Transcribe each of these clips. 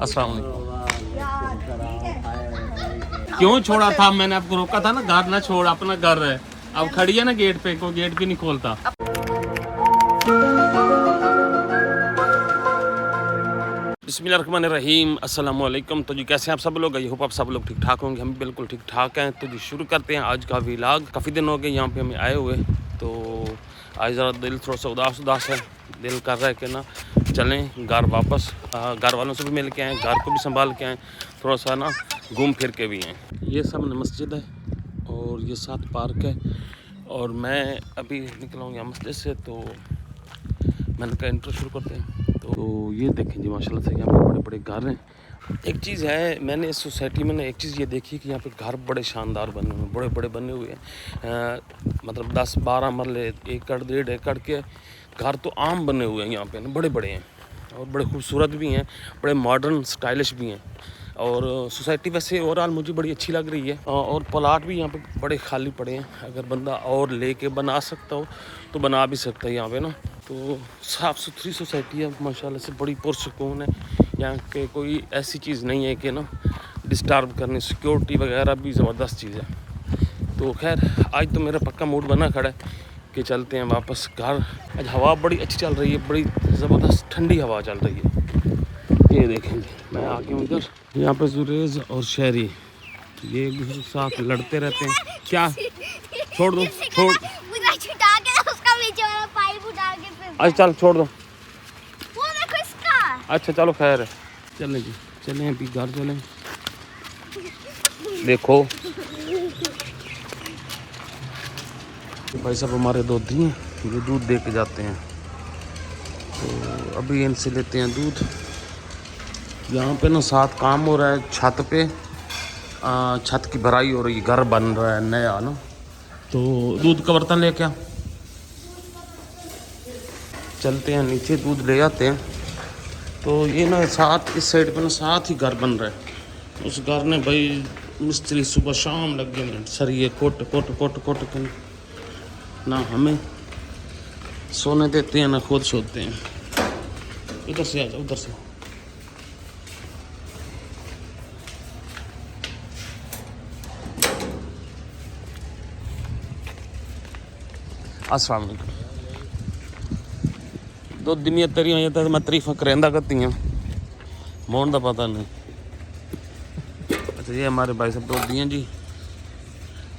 अस्सलाम वालेकुम। क्यों छोड़ा था? मैंने आपको रोका था ना, घर ना छोड़, अपना घर है। अब खड़ी है ना गेट पे, को गेट भी नहीं खोलता। बिस्मिल्लाहिर्रहमानिर्रहीम, अस्सलाम वालेकुम। तो जी कैसे हैं आप सब लोग? आई होप आप सब लोग ठीक ठाक होंगे। हम भी बिल्कुल ठीक ठाक हैं। तो जी शुरू करते हैं आज का व्लॉग। काफ़ी दिन हो गए यहाँ पे हमें आए हुए, तो आज ज़रा दिल थोड़ा सा उदास है। दिल कर रहा है कि ना चलें घर वापस, घर वालों से भी मिल के आएँ, घर को भी संभाल के आएँ, थोड़ा सा ना घूम फिर के भी आएँ। ये सामने मस्जिद है और ये साथ पार्क है, और मैं अभी निकला हूँ यहाँ मस्जिद से, तो मैंने कहा इंट्रो शुरू करते हैं। तो ये देखें जी, माशाल्लाह से यहाँ पे बड़े बड़े घर हैं। एक चीज़ है, मैंने इस सोसाइटी में ना एक चीज़ ये देखी कि यहाँ पे घर बड़े शानदार बने हुए हैं, बड़े बड़े बने हुए हैं। मतलब 10-12 मरले, एकड़ 1.5 एकड़ के घर तो आम बने हुए हैं यहाँ पे ना, बड़े बड़े हैं और बड़े खूबसूरत भी हैं, बड़े मॉडर्न स्टाइलिश भी हैं। और सोसाइटी वैसे ओवरऑल मुझे बड़ी अच्छी लग रही है, और प्लाट भी यहाँ पे बड़े खाली पड़े हैं। अगर बंदा और लेके बना सकता हो तो बना भी सकता है यहाँ पे ना। तो साफ़ सुथरी सोसाइटी है माशाल्लाह से, बड़ी पुरसुकून है। यहाँ के कोई ऐसी चीज़ नहीं है कि ना डिस्टर्ब करनी, सिक्योरिटी वगैरह भी ज़बरदस्त चीज़ है। तो खैर आज तो मेरा पक्का मूड बना खड़ा है कि चलते हैं वापस घर। आज हवा बड़ी अच्छी चल रही है, बड़ी ज़बरदस्त ठंडी हवा चल रही है। ये देखेंगे, मैं आ गया हूँ इधर। यहाँ पे जुरेज और शहरी ये एक दूसरे के साथ लड़ते रहते हैं। क्या छोड़ दो, छोड़, अच्छा चल छोड़ दो। अच्छा चलो खैर है, चलें जी, चलें अभी घर चलें। देखो भाई साहब हमारे दूधी हैं, जो दूध दे के जाते हैं, तो अभी इनसे लेते हैं दूध। यहाँ पे ना साथ काम हो रहा है छत पे, छत की भराई हो रही है, घर बन रहा है नया ना। तो दूध का बर्तन लेके आ, चलते हैं नीचे दूध ले आते हैं। तो ये ना साथ इस साइड पे ना साथ ही घर बन रहा है। उस घर ने भाई मिस्त्री सुबह शाम लग गए सरिये कोट कोट कोट कोट के, ना हमें सोने देते हैं ना खुद सोते हैं। इधर से आ जाओ, उधर से। अस्सलाम वालेकुम। दो दिन तरी हो जाता है, मैं तारीफा करेंदा करती हूँ, मोहन का पता नहीं। अच्छा ये हमारे भाई साहब दूधी हैं जी,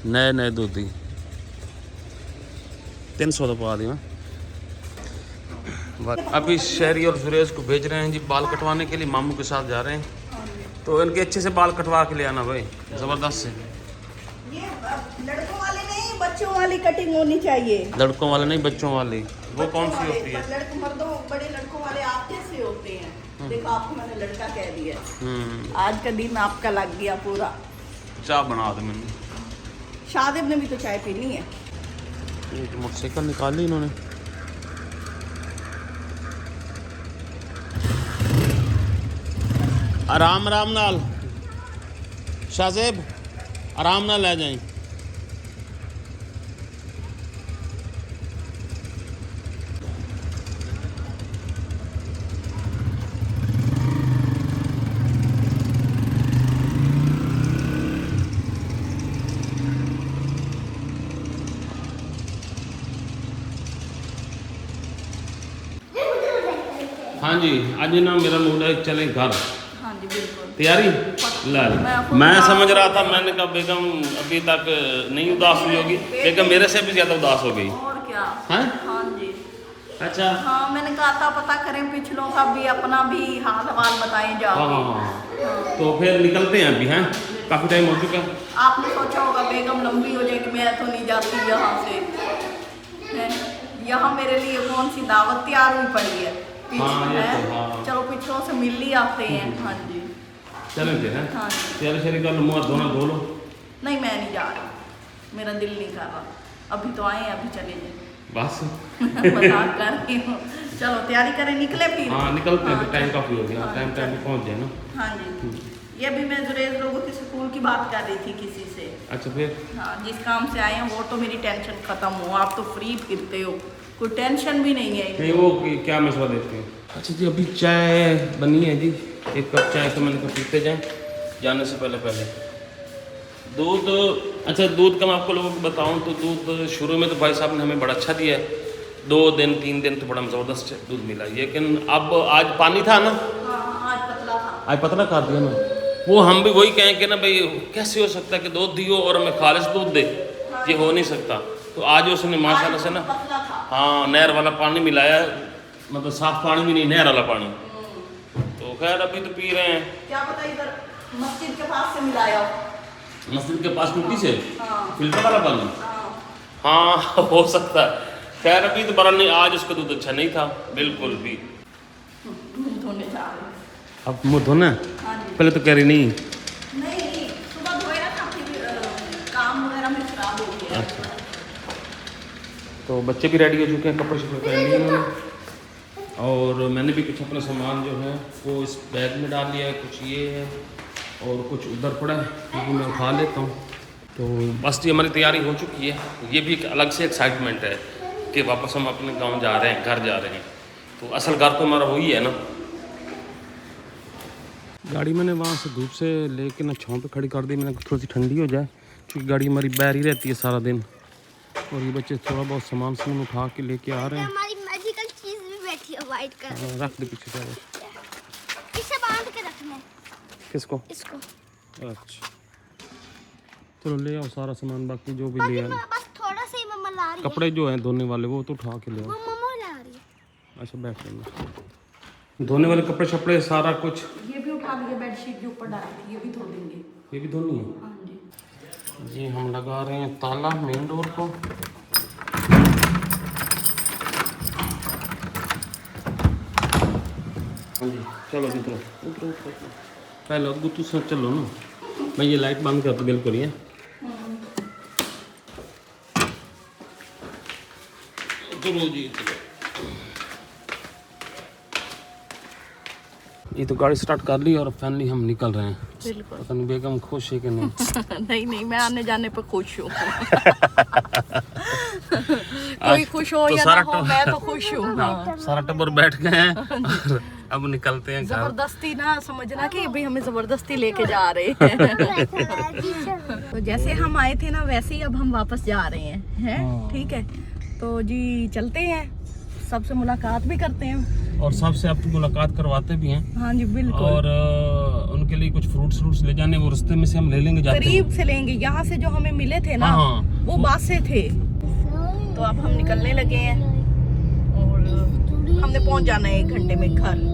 नए नए दूधी, 300 तो पा दिया। अभी शहरी और सुरेश को भेज रहे हैं जी बाल कटवाने के लिए, मामू के साथ जा रहे हैं। तो इनके अच्छे से बाल कटवा के ले आना भाई, ज़बरदस्त से। ये लड़कों वाली नहीं, बच्चों वाली कटिंग होनी चाहिए। लड़कों वाले नहीं, बच्चों वाली। वो कौन सी होती है? लड़कों मर्दों बड़े लड़कों वाले आपके से होते हैं। देखो आपको मैंने लड़का कह दिया। आज का दिन आपका लग गया पूरा। चाय बना दे मैंने। शादिब ने भी तो चाय पीनी है। एक मोटरसाइकिल निकाली इन्होंने। आराम आराम नाल शाहजेब, आराम नाल ले जाएं। हाँ जी, आज ना मेरा मूड है चले घर। हाँ जी बिल्कुल। तैयारी लाल। मैं समझ रहा था, मैंने कहा बेगम अभी तक नहीं उदास हुई होगी, बेगम मेरे से भी ज़्यादा उदास हो गई। और क्या? हैं? हाँ जी। अच्छा हाँ मैंने कहा था पता करें पिछलों का भी, अपना भी हाल हवाल बताएं जाओ। हाँ। तो फिर निकलते हैं अभी, हैं काफ़ी टाइम हो चुका है। आपने सोचा होगा बेगम लंबी हो जाएगी, मैं तो नहीं जाती यहाँ से। यहाँ मेरे लिए कौन सी दावत तैयार हुई पड़ी है। हाँ, ये तो हाँ। चलो पिछलों से मिल ही आते हैं। हाँ जी चलेंगे हैं। हाँ चलो शरीर का मुँह धोना धो लो। नहीं मैं नहीं जा रही, मेरा दिल नहीं कर रहा। अभी तो आए, अभी चले जाए। बस मजाक कर रही हूँ। चलो तैयारी करें, निकले फिर। हाँ निकलते हैं, हाँ, तो टाइम काफ़ी हो गया। हाँ, टाइम पे पहुँच जाए ना। हाँ जी। ये भी मैं जुरेज लोगों के स्कूल की बात कर रही थी किसी से। अच्छा फिर? हाँ जिस काम से आए हैं वो तो मेरी टेंशन खत्म हो। आप तो फ्री फिरते हो, कोई टेंशन भी नहीं है। नहीं वो क्या मशवरा देते हैं? अच्छा जी अभी चाय बनी है जी, 1 कप चाय तो मैंने कहा पीते जाएँ जाने से पहले। दूध, अच्छा दूध का मैं आपको लोगों को बताऊं तो दूध शुरू में तो भाई साहब ने हमें बड़ा अच्छा दिया है, 2 दिन 3 दिन तो बड़ा ज़बरदस्त दूध मिला, लेकिन अब आज पानी था ना, आज पतला कर दिया ना, वो हम भी वही कहें कि ना भाई कैसे हो सकता है कि दूध दियो और हमें खालिश दूध दे, ये हो नहीं सकता। तो आज उसने माशाल्लाह से ना, हाँ नहर वाला पानी मिलाया, मतलब साफ पानी भी नहीं, नहर वाला पानी। तो खैर अभी तो पी रहे हैं। क्या पता इधर मस्जिद के पास से मिलाया हो, मस्जिद के पास टूटी से हाँ। फिल्टर वाला पानी, हाँ हो सकता है। खैर अभी तो बरा नहीं, आज उसका दूध अच्छा नहीं था बिल्कुल भी। मुंह धोने जा रहे हैं। अब मुँह धोना, हाँ जी। पहले तो कह रही नहीं, सुबह धोया था, फिर काम वगैरह में खराब हो गया। अच्छा तो बच्चे भी रेडी हो चुके हैं, कपड़े शपड़े पहन लिए उन्होंने, और मैंने भी कुछ अपना सामान जो है वो इस बैग में डाल लिया है, कुछ ये है और कुछ उधर पड़ा है, क्योंकि मैं उठा लेता हूँ। तो बस ये हमारी तैयारी हो चुकी है। ये भी एक अलग से एक्साइटमेंट है कि वापस हम अपने गांव जा रहे हैं, घर जा रहे हैं। तो असल घर तो हमारा वही है ना। गाड़ी मैंने वहाँ से धूप से लेके ना छाँव पे खड़ी कर दी, मैंने थोड़ी सी ठंडी हो जाए, क्योंकि गाड़ी हमारी बैर ही रहती है सारा दिन, और ये बच्चे थोड़ा बहुत सामान उठा के लेके आ रहे हैं। हमारी मैजिकल चीज भी बैठी है व्हाइट कलर। रख दे पीछे से, इसे बांध के रखना है। किसको? इसको। अच्छा चलो ले आओ सारा सामान, बाकी जो भी ले आए। बस थोड़ा सा ही मम्मा ला रही है। कपड़े जो हैं धोने वाले वो तो उठा के ले आओ। वो मम्मा ला रही है। अच्छा बैठ लेंगे। धोने वाले कपड़े शपड़े सारा कुछ ये भी उठा दिए, बेडशीट के ऊपर डाली थी, ये भी धो देंगे। ये भी धोनी है। हाँ जी। जी हम लगा रहे हैं ताला मेन डोर को। हाँ जी चलो उतरो उतरो उतरो, पहले अब तू सब चलो ना, मैं ये लाइट बंद कर दूँ बिल्कुल ही है। चलो जी चलो। ये तो गाड़ी स्टार्ट कर ली और फाइनली हम निकल रहे हैं। बिल्कुल। पता नहीं बेगम खुश है कि नहीं? नहीं मैं आने जाने पर खुश हूँ। कोई खुश हो तो या सारा ना हो, मैं तो खुश हूँ। हाँ। सारा टब्बर बैठ गए हैं और अब निकलते हैं घर। जबरदस्ती ना समझना कि भाई हमें जबरदस्ती लेके जा रहे हैं। तो जैसे हम आए थे ना वैसे ही अब हम वापस जा रहे हैं, ठीक है। तो जी चलते हैं, सबसे मुलाकात भी करते हैं और सबसे आपकी मुलाकात करवाते भी हैं। हाँ जी बिल्कुल। और उनके लिए कुछ फ्रूट्स ले जाने, वो रास्ते में से हम ले लेंगे जाते करीब से लेंगे, यहाँ से जो हमें मिले थे ना वो बात से थे। तो अब हम निकलने लगे हैं और हमने पहुंच जाना है 1 घंटे में घर।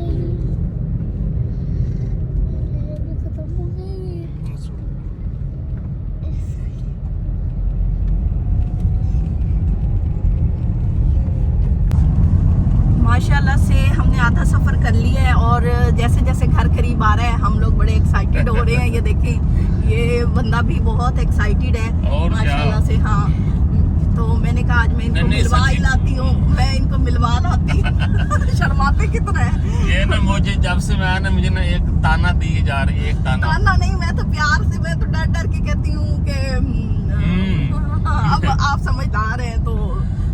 माशाल्लाह से हमने आधा सफ़र कर लिया है और जैसे जैसे घर करीब आ रहा है हम लोग बड़े एक्साइटेड हो रहे हैं। ये देखें ये बंदा भी बहुत एक्साइटेड है माशाल्लाह से। हाँ तो मैंने कहा आज मैं इनको मिलवा ही लाती हूँ, मैं इनको मिलवा लाती। शर्माते कितना है ये ना, मुझे जब से मैं आया ना मुझे ना एक ताना दी जा रही है, एक ताना नहीं, मैं तो प्यार से, मैं तो डर डर के कहती हूँ कि अब आप समझदार हैं तो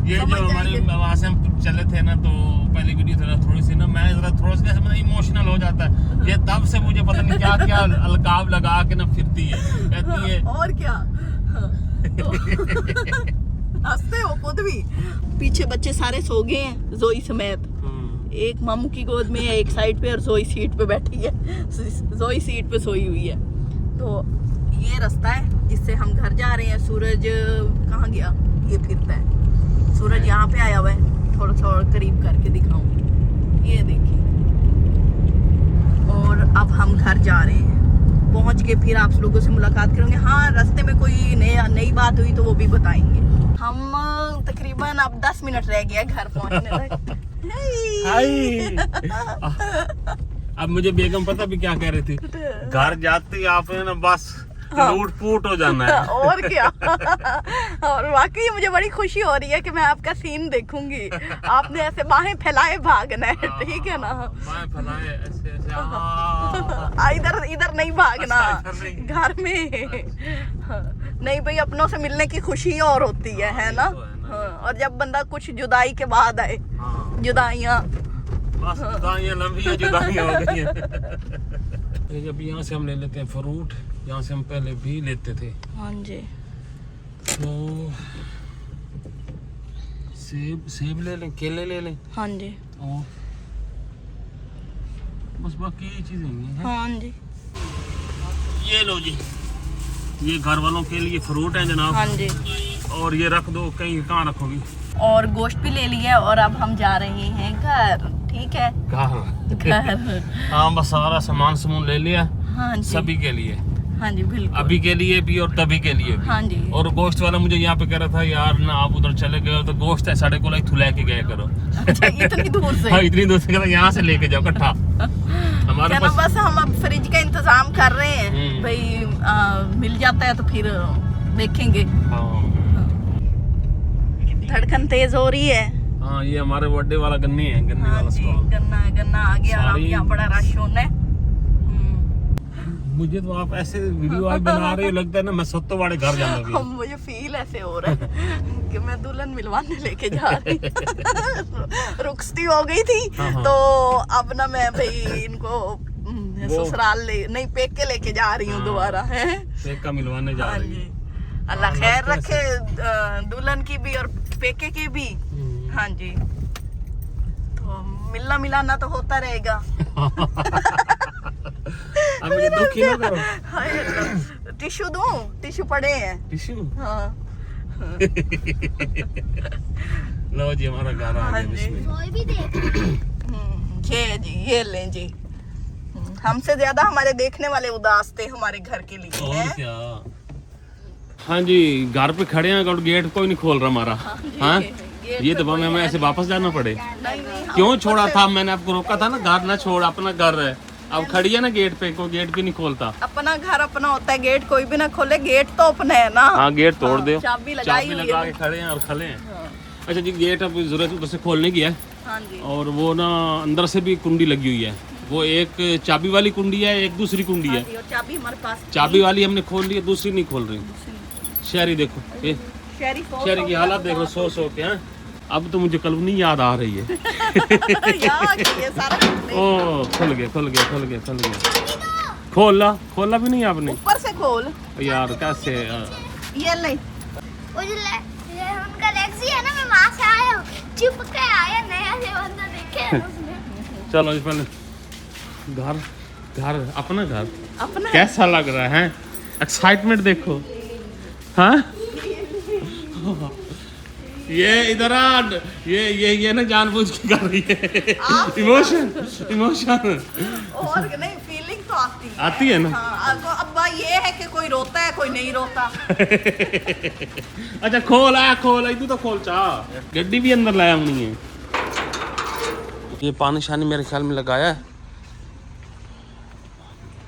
ये जो हमारे वहाँ से हम चले थे ना, तो पहली वीडियो थोड़ी सी ना मैं थोड़ा सा मतलब इमोशनल हो जाता है। ये तब से मुझे पता नहीं क्या क्या अलगाव लगा के ना फिरती है, कहती है और क्या। हंसते हो खुद भी। पीछे बच्चे सारे सो गए हैं जोई समेत, एक मामू की गोद में है, एक साइड पे, और जोई सीट पे बैठी है। जोई सीट पे सोई हुई है। तो ये रास्ता है जिससे हम घर जा रहे हैं। सूरज कहाँ गया? ये फिरता है। सूरज यहाँ पे आया हुआ है, थोड़ा सा और करीब करके दिखाऊं, ये देखिए। और अब हम घर जा रहे हैं, पहुँच के फिर आप लोगों से मुलाकात करेंगे। हाँ रास्ते में कोई नई बात हुई तो वो भी बताएंगे। हम तकरीबन अब 10 मिनट रह गया घर पहुँचने तक। अब मुझे बेगम पता भी क्या कह रही थी, घर जाते ही आप ना बस लूट फूट हो जाना है। और क्या। और वाकई मुझे बड़ी खुशी हो रही है कि मैं आपका सीन देखूंगी। आपने ऐसे बाहें फैलाए भागना है, ठीक है ना? बाहें फैलाए ऐसे ऐसे, इधर इधर नहीं भागना, घर में। नहीं भाई, अपनों से मिलने की खुशी और होती है ना? और जब बंदा कुछ जुदाई के बाद आए, जुदाइयाँ बस जुदाइयां लंबी हैं, जुदाइयां हो गई हैं। अब यहाँ से हम ले लेते हैं फ्रूट, यहाँ से हम पहले भी लेते थे। हाँ जी। तो सेब ले लें, केले ले लें, हाँ जी। और बस बाकी ये चीजें हैं। हाँ जी। ये लो जी, ये घर वालों के लिए फ्रूट है जनाब। हाँ जी। और ये रख दो, कहीं कहाँ रखोगी? और गोश्त भी ले लिया और अब हम जा रहे हैं घर। ठीक है, घर। हाँ बस सारा सामान ले लिया। हाँ जी। सभी के लिए। हाँ जी बिल्कुल। अभी के लिए भी और तभी के लिए भी। हाँ जी। और गोश्त वाला मुझे यहाँ पे कह रहा था यार ना आप उधर चले गए हो तो गोश्त है साढ़े को लेके गए करो। अच्छा, इतनी दूर से? हाँ इतनी दूर से कहता यहाँ से लेके जाओ इकट्ठा। हमारे पास बस हम अब फ्रिज का इंतजाम कर रहे हैं भाई, मिल जाता है तो फिर देखेंगे। हाँ। धड़कन तेज हो रही है। हाँ ये हमारे बर्थडे वाला गन्ने है, गन्ने हाँ वाला जी, स्टॉल। गन्ना आ गया और अब यहाँ बड़ा रश होना है। मुझे तो आप ऐसे वीडियो आज बना रहे हो लगता है ना मैं सत्तो वाले घर जाना भी है। मुझे फील ऐसे हो रहा है कि मैं दुल्हन मिलवाने लेके जा रही रुखसती हो गई थी। हाँ। तो अब ना मैं भाई इनको ससुराल नहीं पेक के लेके जा रही हूँ दोबारा है। पेक का मिलवाने जा रही है। अल्लाह खैर रखे दुल्हन की भी और पेके की भी। हाँ जी, तो मिलना मिलाना तो होता रहेगा। अब मुझे दुख ही ना करो। टिश्यू दूं? टिश्यू पड़े हैं। टिश्यू? हाँ। लो जी हमारा घर आ गया। बिस्मिल्लाह। कोई भी देख ये जी, ये लें जी। हमसे ज्यादा हमारे देखने वाले उदास थे हमारे घर के लिए। और क्या। हाँ जी घर पे खड़े हैं और गेट कोई नहीं खोल रहा हमारा। हाँ ये तो हमें ऐसे वापस जाना पड़े। क्यों छोड़ा था मैंने आपको, रोका था ना घर ना छोड़, अपना घर है। अब खड़ी है ना गेट पे, कोई गेट भी नहीं खोलता। अपना घर अपना होता है, गेट कोई भी ना खोले, गेट तो अपना है ना। हाँ गेट तोड़ दो, चाबी लगाई हुई लगा है। के खड़े हैं और खड़े हैं। अच्छा जी गेट अब जरूरत उधर से खोलने की है। हाँ जी। और और वो ना अंदर से भी कुंडी लगी हुई है, वो एक चाबी वाली कुंडी है, एक दूसरी कुंडी है। चाबी हमारे पास, चाबी वाली हमने खोल ली है, दूसरी नहीं खोल रही। शहरी देखो ये शहरी की हालत देखो, सो के हैं। अब तो मुझे कलवनी याद आ रही है। ओ खुल गए। खोला भी नहीं आपने? ऊपर से खोल यार कैसे ये ले ये उनका लेक्सी है ना, मैं वहां से आया हूं, चुप के आया, नया से बंदा देखे उसने। चलो जी पहले घर अपना घर अपना कैसा लग रहा है? एक्साइटमेंट देखो। हाँ ये इधर आ, ये ना जानबूझ के कर रही है। इमोशन और नहीं, फीलिंग तो आती है ना। हाँ, अब ये है कि कोई रोता है कोई नहीं रोता। अच्छा खोल इधर तो खोल चाह, गड्डी भी अंदर लाया नहीं है। ये पानी शानी मेरे ख्याल में लगाया है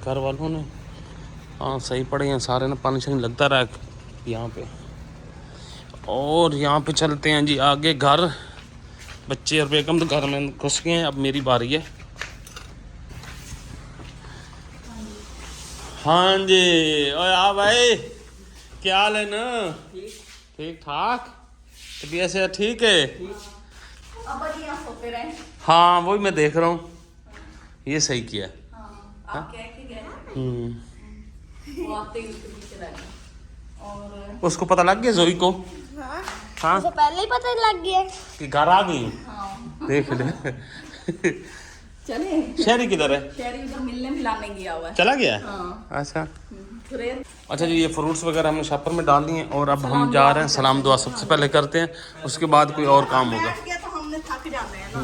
घर वालों ने। हाँ सही पड़े हैं सारे ना, पानी शानी लगता रहा यहाँ पे। और यहाँ पे चलते हैं जी आगे घर। बच्चे और बेगम तो घर में घुस गए हैं, अब मेरी बारी है। हाँ जी ओए आ भाई, क्या हाल है ना? ठीक ठाक, तबीयत से ठीक है? हाँ वही मैं देख रहा हूँ, ये सही किया। उसको पता लग गया जोई को? हाँ मुझे पहले ही पता लग गया कि घर आ गई। देख ले। चले शहरी किधर है? शहरी उधर मिलने मिलाने गया हुआ है। चला गया? हाँ। अच्छा अच्छा जी ये फ्रूट्स वगैरह हमने शॉपर में डाल दिए और अब हम जा रहे हैं सलाम दुआ सबसे पहले करते हैं, उसके बाद कोई और काम होगा। बैठ गया तो हमने थक जाते हैं ना।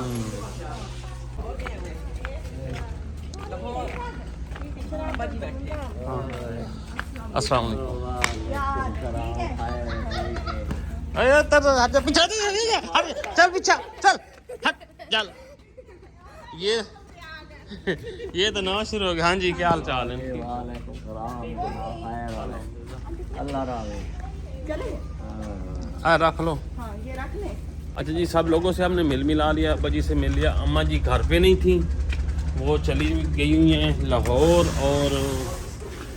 अस्सलाम वालेकुम। अरे तर पीछा चल पीछा चल हट चल। ये तो नवा शुरू हो गया। हाँ जी क्या हाल चाल है? रख लो। हाँ, ये रख ले। अच्छा जी सब लोगों से हमने मिला लिया, बजी से मिल लिया। अम्मा जी घर पे नहीं थी, वो चली गई हुई हैं लाहौर, और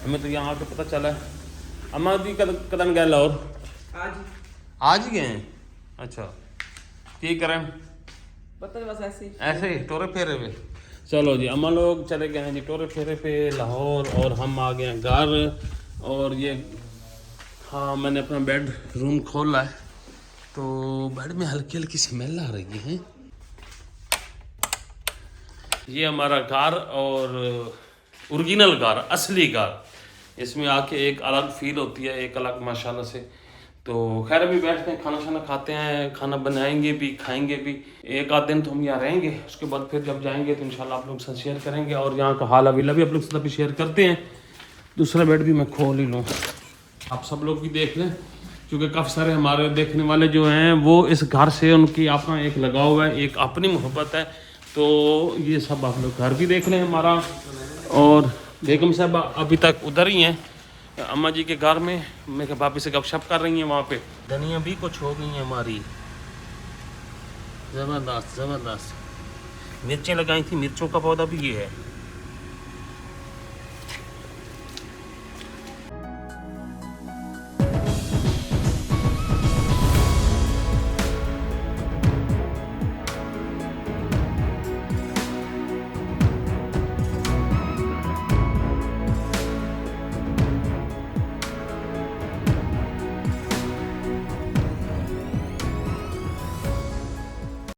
हमें तो यहाँ आके पता चला है। अम्मा जी कदम गए लाहौर? आज ही गए हैं। अच्छा ठीक करें, पता नहीं, बस ऐसे ही। ऐसे ही टोरे फेरे पे। चलो जी, अम्मा लोग चले गए हैं जी टोरे फेरे पे लाहौर, और हम आ गए हैं घर। और ये हाँ, मैंने अपना बेड रूम खोला है, तो बेड में हल्की हल्की स्मेल आ रही है। ये हमारा घर, और ओरिजिनल घर, असली घर। इसमें आके एक अलग फील होती है, एक अलग माशाल्लाह से। तो खैर अभी बैठते हैं, खाना शाना खाते हैं, खाना बनाएंगे भी, खाएंगे भी। एक आध दिन तो हम यहाँ रहेंगे, उसके बाद फिर जब जाएंगे तो इंशाल्लाह आप लोग के साथ शेयर करेंगे, और यहाँ का हाल अभी आप लोग के साथ भी शेयर करते हैं। दूसरा बेड भी मैं खोल ही लूँ, आप सब लोग भी देख लें, क्योंकि काफ़ी सारे हमारे देखने वाले जो हैं वो इस घर से उनकी अपना एक लगाव है, एक अपनी मोहब्बत है। तो ये सब आप लोग घर भी देख लें हमारा। और बेगम साहब अभी तक उधर ही हैं अम्मा जी के घर में, मेरे भाभी से गपशप कर रही हैं वहाँ पे। धनिया भी कुछ हो गई हैं हमारी, ज़बरदस्त ज़बरदस्त। मिर्चें लगाई थी, मिर्चों का पौधा भी ये है।